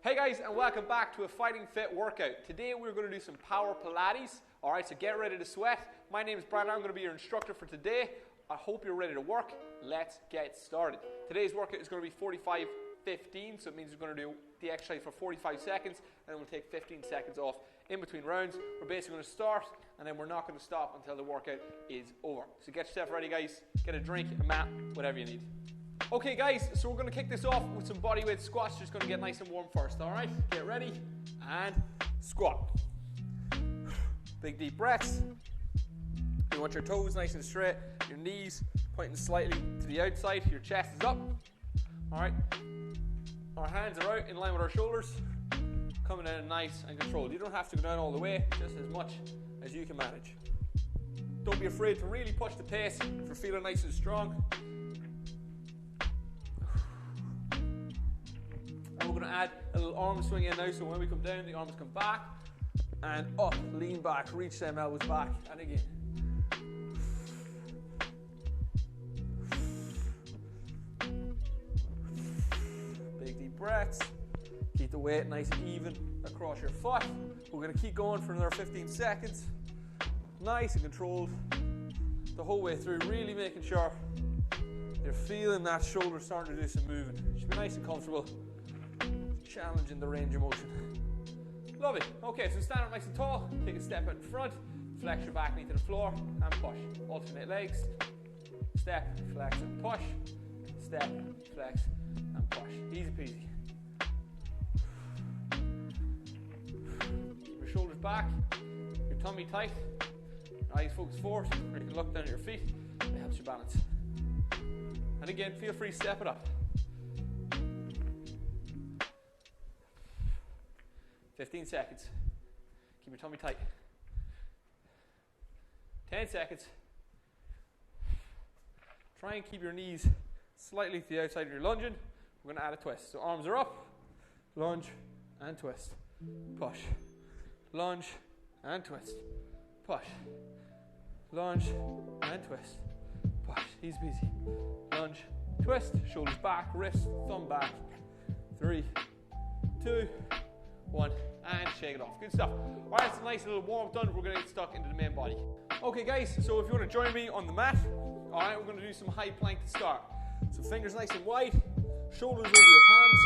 Hey guys, and welcome back to a Fighting Fit workout. Today we're going to do some power Pilates. Alright, so get ready to sweat. My name is Brandon, I'm going to be your instructor for today. I hope you're ready to work. Let's get started. Today's workout is going to be 45-15, so it means we're going to do the exercise for 45 seconds, and then we'll take 15 seconds off in between rounds. We're basically going to start, and then we're not going to stop until the workout is over. So get yourself ready guys, get a drink, a mat, whatever you need. Okay guys, so we're going to kick this off with some bodyweight squats. Just going to get nice and warm first, alright? Get ready, and squat. Big deep breaths. You want your toes nice and straight, your knees pointing slightly to the outside, your chest is up. Alright, our hands are out in line with our shoulders, coming in nice and controlled. You don't have to go down all the way, just as much as you can manage. Don't be afraid to really push the pace if you're feeling nice and strong. And we're going to add a little arm swing in now, so when we come down, the arms come back and up, lean back, reach them elbows back, and again. Big deep breaths. Keep the weight nice and even across your foot. We're going to keep going for another 15 seconds. Nice and controlled the whole way through, really making sure you're feeling that shoulder starting to do some movement. You should be nice and comfortable. Challenging the range of motion. Lovely. Okay, so stand up nice and tall. Take a step out in front. Flex your back knee to the floor and push. Alternate legs. Step, flex and push. Step, flex and push. Easy peasy. Keep your shoulders back. Your tummy tight. Eyes focus forward. Or you can look down at your feet. It helps you balance. And again, feel free to step it up. 15 seconds. Keep your tummy tight. 10 seconds. Try and keep your knees slightly to the outside of your lunging. We're going to add a twist. So arms are up, lunge and twist. Push. Lunge and twist. Push. Lunge and twist. Push. Easy peasy. Lunge, twist, shoulders back, wrist, thumb back. 3, 2, 1, and shake it off. Good stuff. Alright, it's a nice little warm up done. We're going to get stuck into the main body. Okay guys, so if you want to join me on the mat, alright, we're going to do some high plank to start. So fingers nice and wide, shoulders over your palms,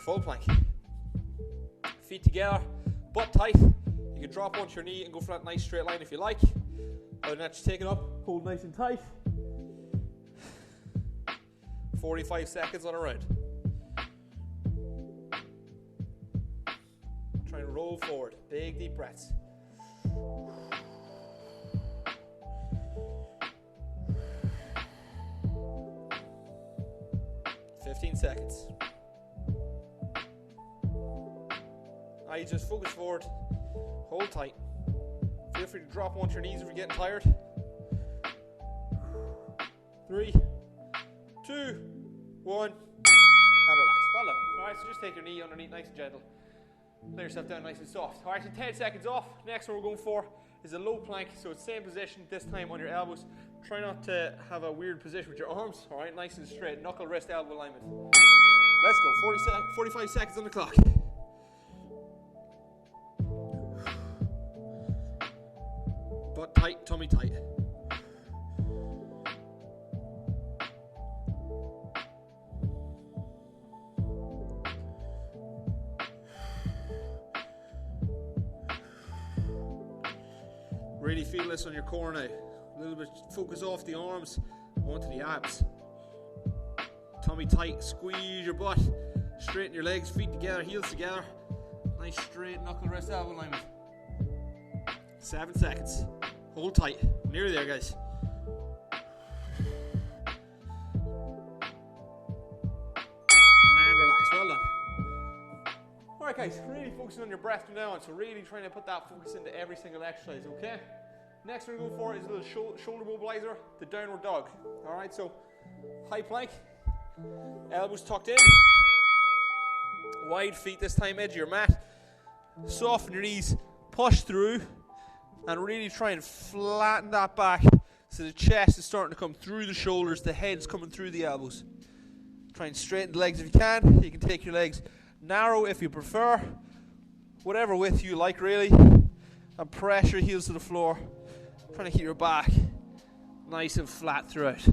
full plank. Feet together, butt tight. You can drop onto your knee and go for that nice straight line if you like. Other than that, just take it up, hold nice and tight. 45 seconds on a round. Try and roll forward. Big deep breaths. "15 seconds. Now you just focus forward. Hold tight. Feel free to drop onto your knees if you're getting tired. 3, 2, 1, and relax. Well done. Alright, so just take your knee underneath, nice and gentle. Lay yourself down nice and soft. Alright, so 10 seconds off. Next one we're going for is a low plank. So it's same position, this time on your elbows. Try not to have a weird position with your arms. Alright, nice and straight. Knuckle, wrist, elbow alignment. Let's go. 45 seconds on the clock. Butt tight, tummy tight. Really feel this on your core now. A little bit focus off the arms onto the abs. Tummy tight, squeeze your butt, straighten your legs, feet together, heels together. Nice straight knuckle wrist elbow alignment. 7 seconds. Hold tight. Nearly there, guys. And relax. Well done. Alright guys, really focusing on your breath from now on, so really trying to put that focus into every single exercise, okay? Next we're going to go for is a little shoulder mobilizer, the downward dog. Alright, so high plank, elbows tucked in, wide feet this time, edge of your mat, soften your knees, push through, and really try and flatten that back so the chest is starting to come through the shoulders, the head's coming through the elbows. Try and straighten the legs if you can. You can take your legs narrow if you prefer, whatever width you like really, and press your heels to the floor, trying to keep your back nice and flat throughout.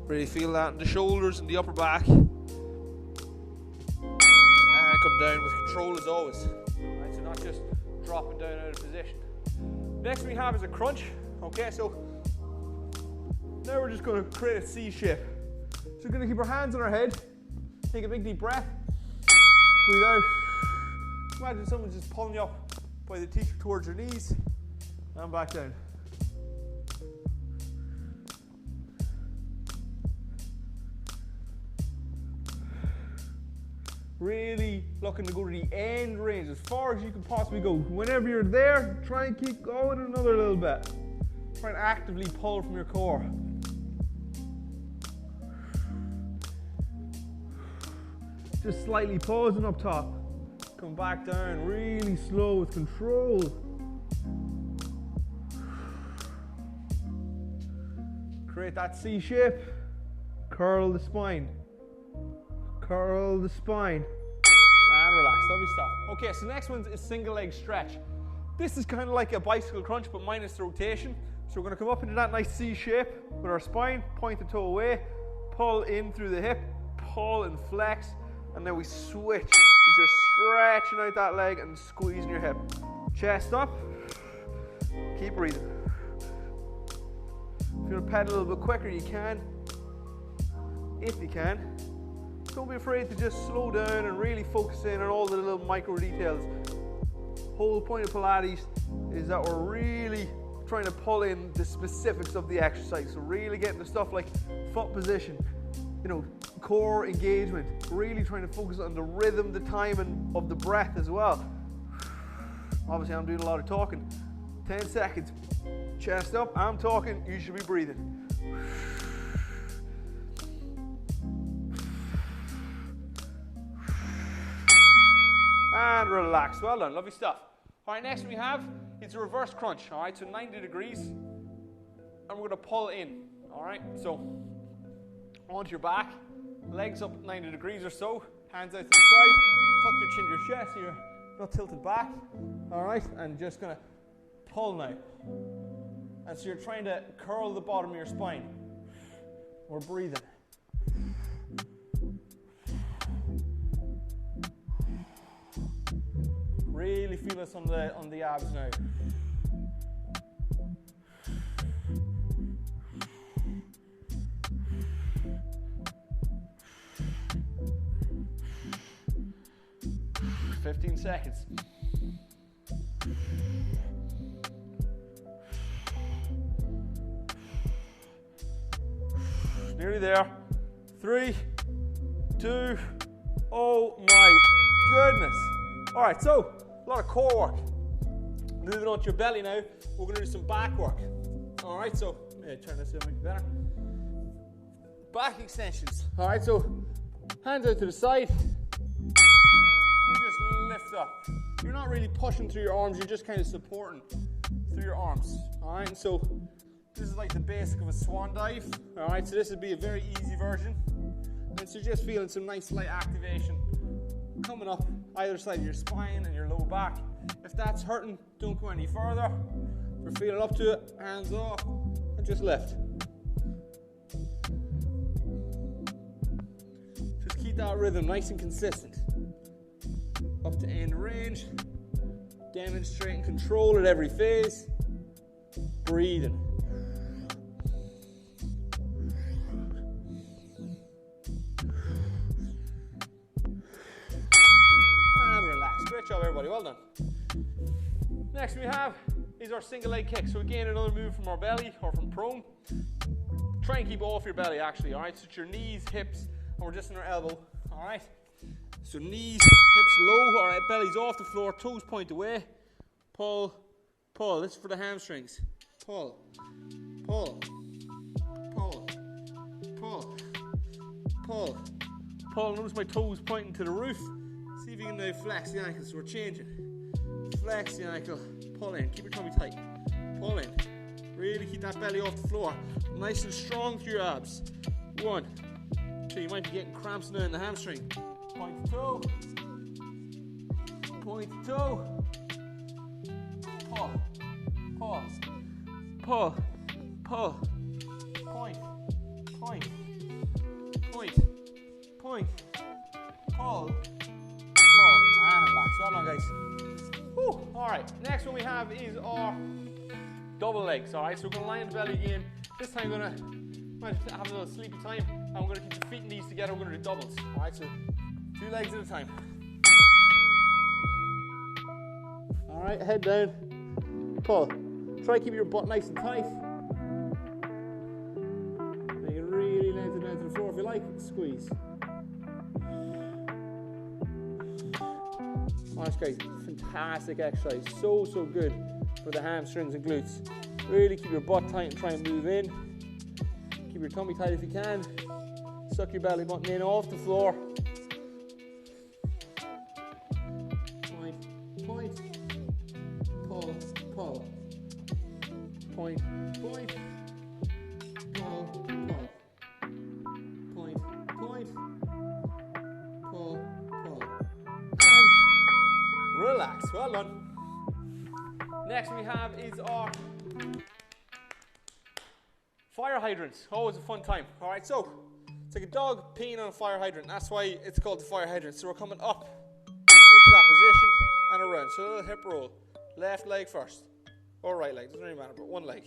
Really feel that in the shoulders and the upper back. And come down with control as always. Right, so not just dropping down out of position. Next we have is a crunch. Okay, so now we're just going to create a C shape. So we're going to keep our hands on our head. Take a big deep breath. Breathe out. Imagine someone just pulling you up by the t-shirt towards your knees. And back down. Really looking to go to the end range as far as you can possibly go. Whenever you're there, try and keep going another little bit. Try and actively pull from your core. Just slightly pausing up top. Come back down really slow with control. Create that C shape. Curl the spine. Curl the spine. And relax. Lovely stuff. Okay, so next one is single leg stretch. This is kind of like a bicycle crunch, but minus the rotation. So we're going to come up into that nice C shape with our spine, point the toe away, pull in through the hip, pull and flex, and then we switch. As you're stretching out that leg and squeezing your hip. Chest up. Keep breathing. If you want to pedal a little bit quicker, you can. If you can. Don't be afraid to just slow down and really focus in on all the little micro details. Whole point of Pilates is that we're really trying to pull in the specifics of the exercise. So really getting the stuff like foot position, you know, core engagement, really trying to focus on the rhythm, the timing of the breath as well. Obviously I'm doing a lot of talking. 10 seconds, chest up, I'm talking, you should be breathing. And relax. Well done. Lovely stuff. All right, next we have is a reverse crunch. All right, so 90 degrees. And we're going to pull in. All right, so onto your back. Legs up 90 degrees or so. Hands out to the side. Tuck your chin to your chest so you're not tilted back. All right, and just going to pull now. And so you're trying to curl the bottom of your spine. We're breathing. Really feel this on the abs now. "15 seconds. Nearly there. 3, 2, oh my goodness. All right, so a lot of core work. Moving on to your belly now, we're going to do some back work. All right, so turn this a bit better. Back extensions. All right, so hands out to the side and just lift up. You're not really pushing through your arms, you're just kind of supporting through your arms. All right, and so this is like the basic of a swan dive. All right, so this would be a very easy version. And so just feeling some nice light activation coming up either side of your spine and your low back. If that's hurting, don't go any further. If you're feeling up to it, hands off and just lift. Just keep that rhythm nice and consistent. Up to end range. Demonstrating control at every phase. Breathing. Great job, everybody. Well done. Next we have is our single leg kick. So again, another move from our belly or from prone. Try and keep off your belly actually, all right? So it's your knees, hips, and we're just in our elbow, all right? So knees, hips low, all right? Belly's off the floor, toes point away. Pull, pull. This is for the hamstrings. Pull, pull, pull, pull, pull, pull. Notice my toes pointing to the roof. See See if you can now flex the ankle. So we're changing. Flex the ankle, pull in, keep your tummy tight. Pull in. Really keep that belly off the floor. Nice and strong through your abs. 1, 2. You might be getting cramps now in the hamstring. Point to toe. Point to toe. Pull. Pause. Pull. Pull. Point. Point. Point. Point. Pull. Pull. And relax. Well done, guys. Whew. All right, next one we have is our double legs. All right, so we're going to lie on the belly again. This time we're going to have a little sleepy time, and we're going to keep the feet and knees together. We're going to do doubles. All right, so 2 legs at a time. All right, head down. Pull. Try to keep your butt nice and tight. Make it really lengthen down to the floor. If you like, squeeze. Honestly, guys, fantastic exercise. So good for the hamstrings and glutes. Really keep your butt tight and try and move in. Keep your tummy tight if you can. Suck your belly button in off the floor. Point, point, pull, pull. Point, point, pull, pull. Point, point, pull, pull. And relax. Well done. Next we have is our fire hydrants. Always a fun time. All right, so it's like a dog peeing on a fire hydrant. That's why it's called the fire hydrant. So we're coming up into that position and around. So a little hip roll. Left leg first. Or right leg. Doesn't really matter, but one leg.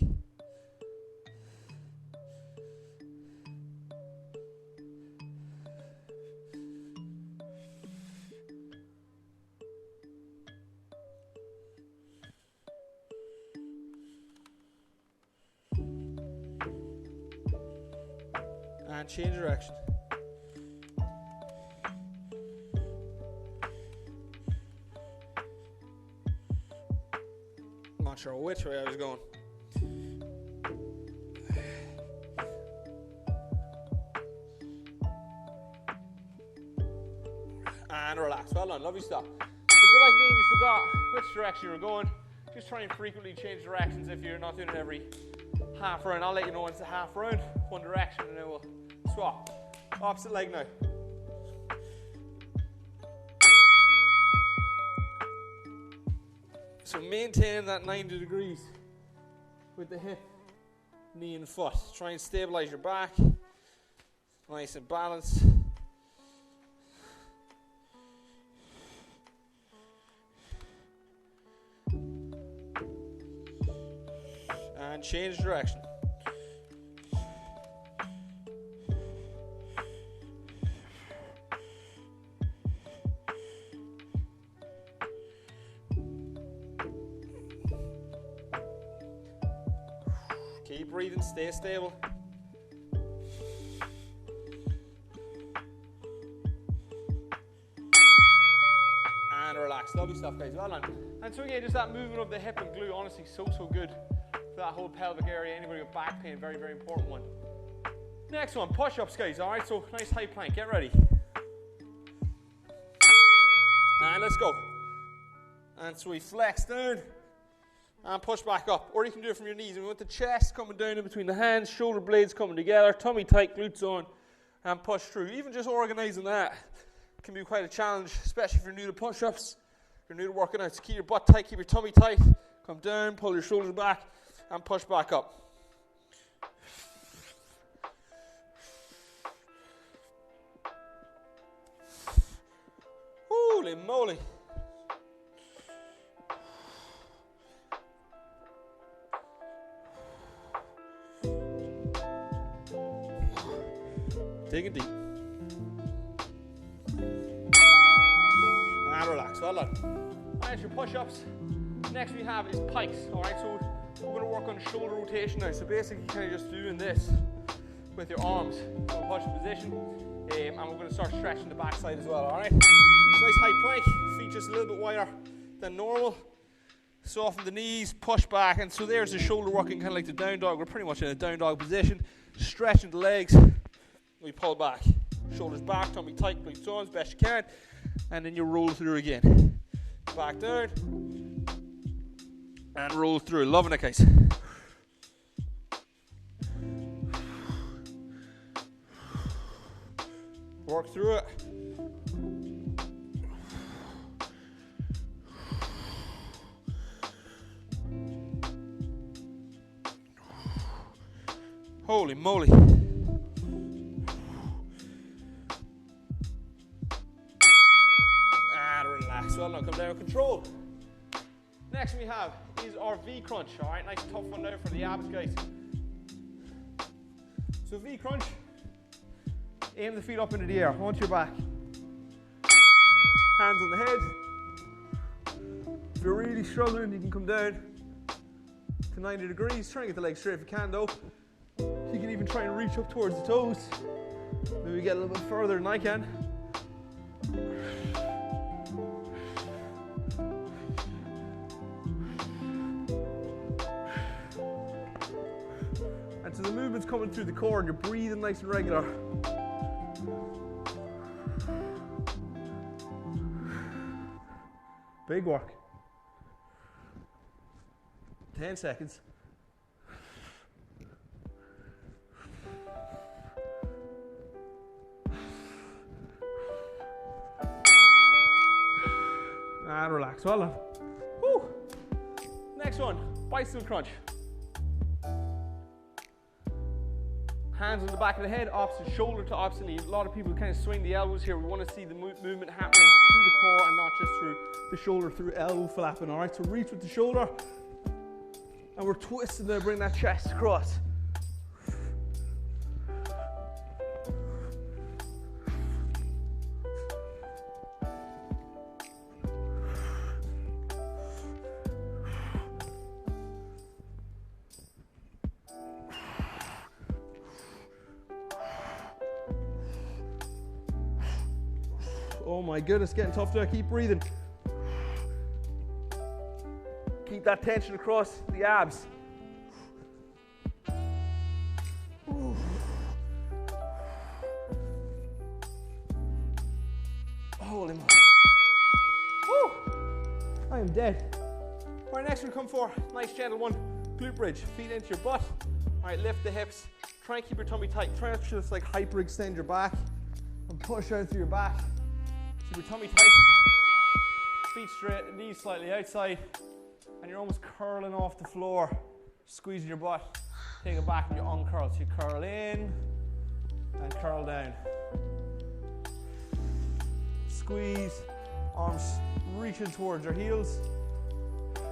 And change direction. I'm not sure which way I was going. And relax. Well done. Lovely stuff. If you're like me and you forgot which direction you were going, just try and frequently change directions if you're not doing it every half round. I'll let you know when it's a half round, one direction, and then we'll swap. Opposite leg now. So maintain that 90 degrees with the hip, knee and foot. Try and stabilize your back. Nice and balanced. And change direction. Keep breathing, stay stable. And relax. Lovely stuff, guys. Well done. And so again, just that movement of the hip and glute, honestly, so good for that whole pelvic area. Anybody with back pain, very important one. Next one, push-ups, guys. All right, so nice high plank. Get ready. And let's go. And so we flex down and push back up. Or you can do it from your knees. And we want the chest coming down in between the hands, shoulder blades coming together, tummy tight, glutes on, and push through. Even just organizing that can be quite a challenge, especially if you're new to push-ups, if you're new to working out. So keep your butt tight, keep your tummy tight, come down, pull your shoulders back, and push back up. Holy moly. Take it deep. And relax. Well done. Alright, your push-ups. Next we have is pikes. Alright, so we're going to work on shoulder rotation now. So basically kind of just doing this with your arms in a push position. And we're going to start stretching the backside as well. Alright. Nice high plank. Feet just a little bit wider than normal. Soften the knees, push back. And so there's the shoulder working kind of like the down dog. We're pretty much in a down dog position. Stretching the legs. We pull back. Shoulders back, tummy tight, glutes on as best you can. and then you roll through again. Back down, and roll through. Loving it, guys. Work through it. Holy moly. Relax. Well, now come down with control. Next we have is our V crunch. All right, nice tough one now for the abs, guys. So V crunch, aim the feet up into the air, onto your back. Hands on the head. If you're really struggling, you can come down to 90 degrees. Try and get the legs straight if you can though. You can even try and reach up towards the toes. Maybe get a little bit further than I can. So the movement's coming through the core and you're breathing nice and regular. Big work. 10 seconds. And relax. Well done. Woo. Next one, bicycle crunch. Hands on the back of the head, opposite shoulder to opposite knee. A lot of people kind of swing the elbows here. We want to see the movement happening through the core and not just through the shoulder, through elbow flapping. All right, so reach with the shoulder. And we're twisting to bring that chest across. Oh my goodness, getting tough there. Keep breathing. Keep that tension across the abs. Holy moly. Woo! I am dead. All right, next one come for nice gentle one. Glute bridge. Feet into your butt. All right, lift the hips. Try and keep your tummy tight. Try not to just like hyperextend your back and push out through your back. Keep your tummy tight, feet straight, knees slightly outside, and you're almost curling off the floor, squeezing your butt. Take it back and you uncurl. So you curl in and curl down. Squeeze, arms reaching towards your heels.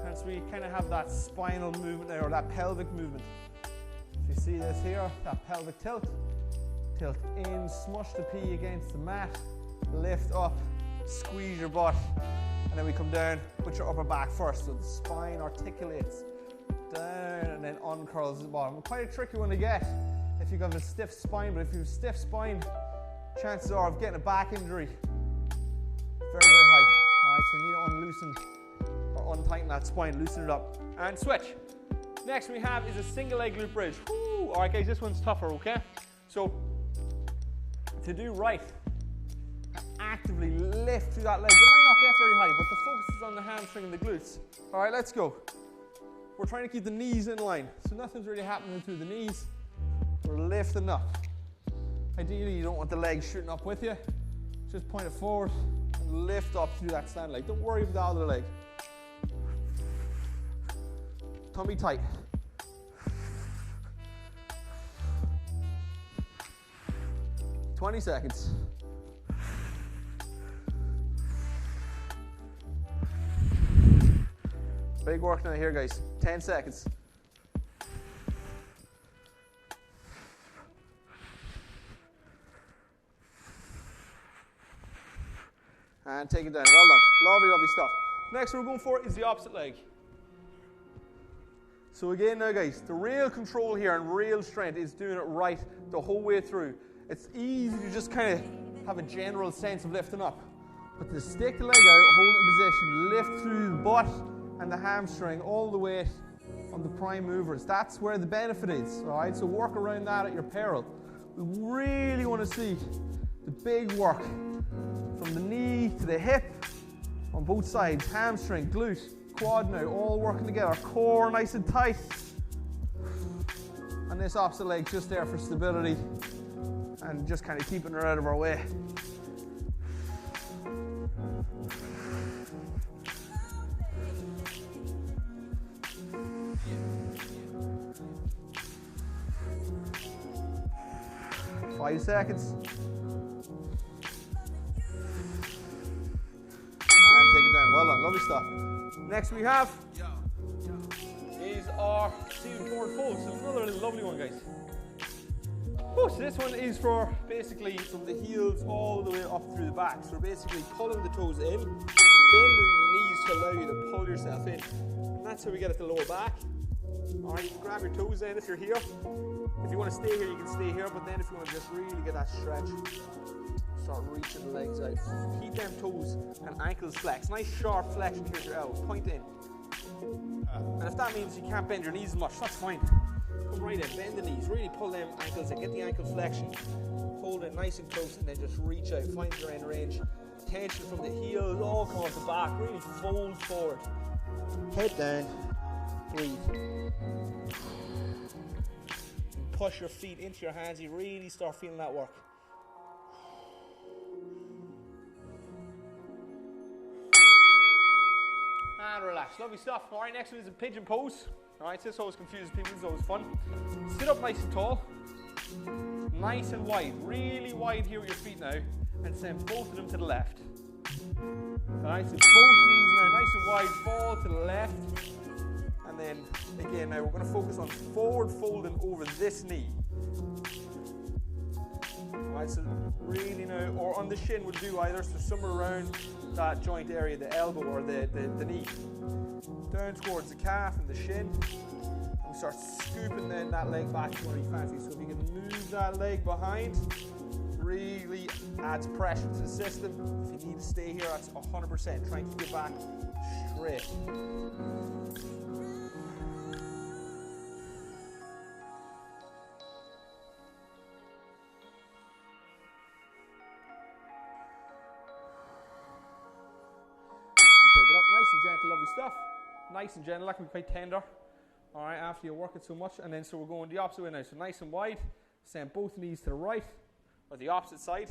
And so we kind of have that spinal movement there, or that pelvic movement. So you see this here, that pelvic tilt. Tilt in, smush the pee against the mat. Lift up, squeeze your butt, and then we come down, put your upper back first, so the spine articulates down and then uncurls at the bottom. Quite a tricky one to get if you've got a stiff spine, but if you have a stiff spine, chances are of getting a back injury very, very high. Alright, so you need to unloosen or untighten that spine, loosen it up, and switch. Next we have is a single leg glute bridge. Alright guys, this one's tougher, okay? So, to do right, actively lift through that leg. You might not get very high, but the focus is on the hamstring and the glutes. All right, let's go. We're trying to keep the knees in line, so nothing's really happening through the knees. We're lifting up. Ideally, you don't want the legs shooting up with you. Just point it forward and lift up through that stand leg. Don't worry about the other leg. Tummy tight. "20 seconds. Big work now here, guys. 10 seconds. And take it down. Well done. Lovely, lovely stuff. Next one we're going for is the opposite leg. So again now, guys, the real control here and real strength is doing it right the whole way through. It's easy to just kind of have a general sense of lifting up. But to stick the leg out, hold it in position, lift through the butt and the hamstring, all the weight on the prime movers. That's where the benefit is, all right? So work around that at your peril. We really want to see the big work from the knee to the hip on both sides. Hamstring, glute, quad now, all working together. Core nice and tight. And this opposite leg just there for stability and just kind of keeping her out of our way. Five seconds. And take it down. Well done, lovely stuff. Next we have is our seated forward fold. So another lovely one, guys. Oh, so this one is for basically from the heels all the way up through the back. So we're basically pulling the toes in, bending the knees to allow you to pull yourself in. And that's how we get at the lower back. Alright, you can grab your toes in if you're here. If you want to stay here, you can stay here, but then if you want to just really get that stretch, start reaching the legs out. Keep them toes and ankles flexed. Nice sharp flexion here at your elbow. Point in. And if that means you can't bend your knees as much, that's fine. Come right in, bend the knees, really pull them ankles in, get the ankle flexion. Hold it nice and close and then just reach out, find your end range. Tension from the heels, all come off the back, really fold forward. Head down, breathe. Push your feet into your hands, you really start feeling that work. And relax, lovely stuff. All right, next one is a pigeon pose. All right, this always confuses people, it's always fun. Sit up nice and tall, nice and wide, really wide here with your feet now, and send both of them to the left. All right, so both knees now nice and wide, fall to the left. And then again, now we're going to focus on forward folding over this knee. Alright, so really now, or on the shin would do either, so somewhere around that joint area, the elbow or the knee. Down towards the calf and the shin. And we start scooping then that leg back to where you fancy. So if you can move that leg behind, really adds pressure to the system. If you need to stay here, that's 100%. Try and keep your back straight. Lovely stuff. Nice and gentle, that can be quite tender. Alright, after you work it so much. And then so we're going the opposite way now. So nice and wide. Send both knees to the right or the opposite side.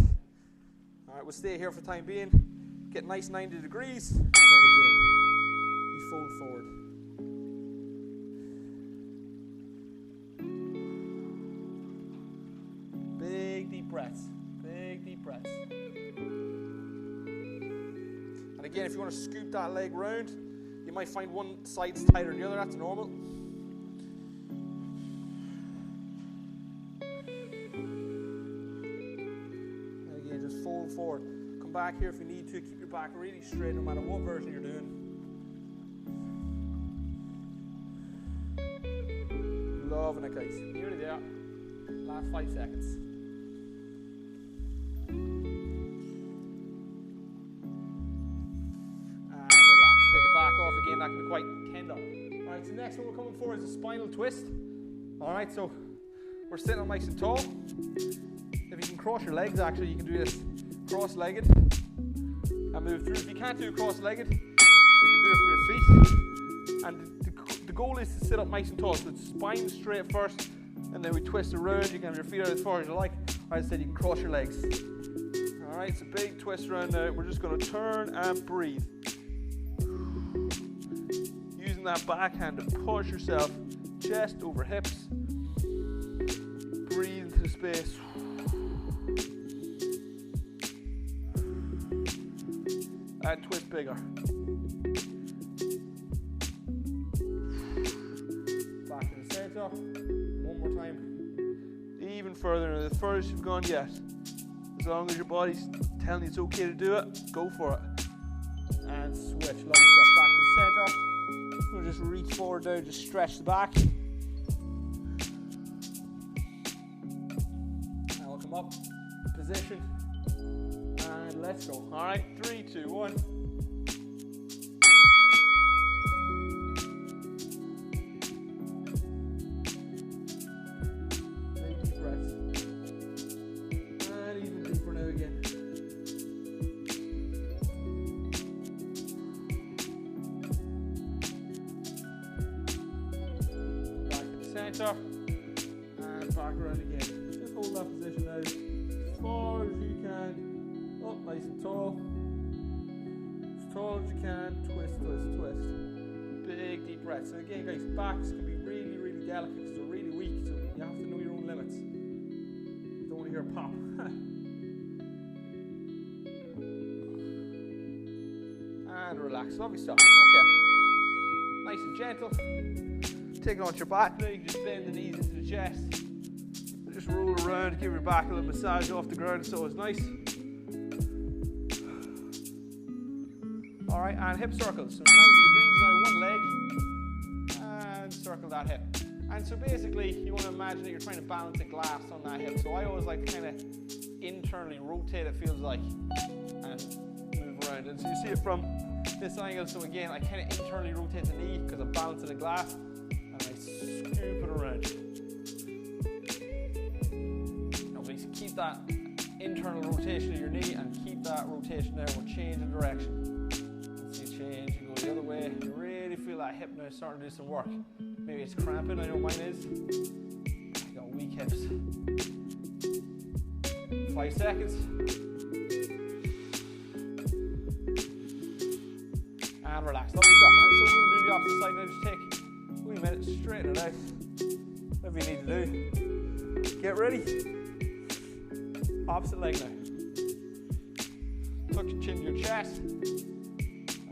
Alright, we'll stay here for the time being. Get nice 90 degrees. And then again, we fold forward. Big deep breaths. Big deep breaths. And again, if you want to scoop that leg round, you might find one side's tighter than the other, that's normal. And again, just fold forward. Come back here if you need to, keep your back really straight no matter what version you're doing. Loving it, guys. Nearly there. Last 5 seconds. Again, that can be quite tender. Alright, so next one we're coming for is a spinal twist. Alright, so we're sitting up nice and tall. If you can cross your legs, actually, you can do this cross-legged and move through. If you can't do cross-legged, you can do it from your feet. And the goal is to sit up nice and tall. So it's spine straight first, and then we twist around. You can have your feet out as far as you like. Like I said, you can cross your legs. Alright, it's a big twist around now. We're just going to turn and breathe. That backhand to push yourself, chest over hips, breathe into the space, and twist bigger. Back to the center, one more time, even further, the furthest you've gone yet. As long as your body's telling you it's okay to do it, go for it. And switch, lovely stuff, back to the center. We'll just reach forward now, just stretch the back. And we'll come up, position, and let's go. All right, 3, 2, 1. Take deep breaths. And even deeper now again. center, and back around again. Just hold that position now, as far as you can, up nice and tall, as tall as you can, twist, twist, twist. Big deep breaths. And again guys, backs can be really, really delicate because they're really weak, so you have to know your own limits. You don't want to hear a pop. And relax, lovely stuff. Okay, nice and gentle. Take it onto your back now. You can just bend the knees into the chest. Just roll around, give your back a little massage off the ground. It's always nice. All right, and hip circles. So 90 degrees now, one leg, and circle that hip. And so basically, you want to imagine that you're trying to balance a glass on that hip. So I always like to kind of internally rotate, it feels like, and move around. And so you see it from this angle. So again, I kind of internally rotate the knee because I'm balancing a glass, and I scoop it around. Now please keep that internal rotation of your knee and keep that rotation there. We're changing direction. And so you change, you go the other way. You really feel that hip now starting to do some work. Maybe it's cramping, I know mine is. I got weak hips. 5 seconds. And relax. Lovely stuff. And so we're going to do the opposite side now. Just take a wee minute, straighten it out. Whatever you need to do. Get ready. Opposite leg now. Tuck your chin to your chest.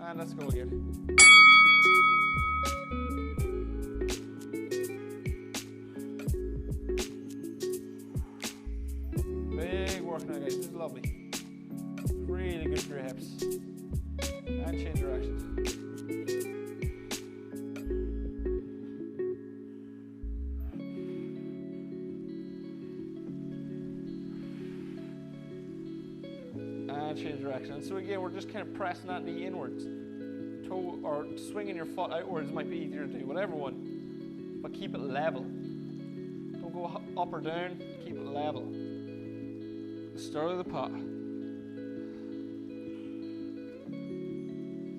And let's go again. Big work now, guys. This is lovely. Really good for your hips. And change directions. And change direction. So again, we're just kind of pressing that knee inwards. Toe or swinging your foot outwards might be easier to do, whatever one. But keep it level. Don't go up or down, keep it level. Start of the pot.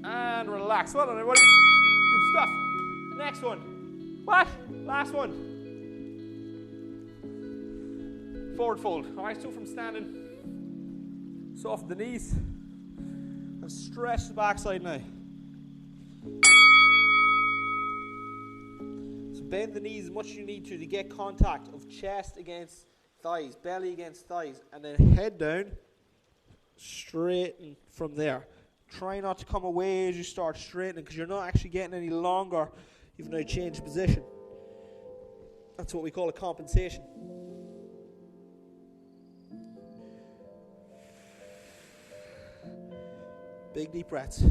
And relax. Well done, everybody. Good stuff. Next one. What? Last one. Forward fold. All right, so from standing, soften the knees and stretch the backside now. So bend the knees as much as you need to get contact of chest against thighs, belly against thighs, and then head down, straighten from there. Try not to come away as you start straightening because you're not actually getting any longer. You've now changed position. That's what we call a compensation. Big deep breaths.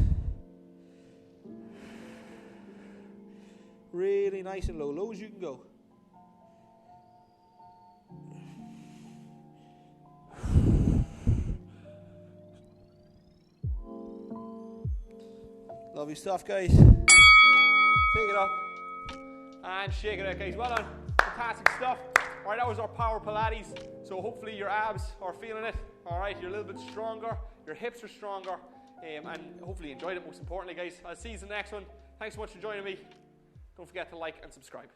Really nice and low as you can go. Lovely stuff, guys. Take it up and shake it out, guys. Well done. Fantastic stuff. All right, that was our power Pilates. So hopefully your abs are feeling it. All right, you're a little bit stronger. Your hips are stronger. And hopefully you enjoyed it, most importantly, guys. I'll see you in the next one. Thanks so much for joining me. Don't forget to like and subscribe.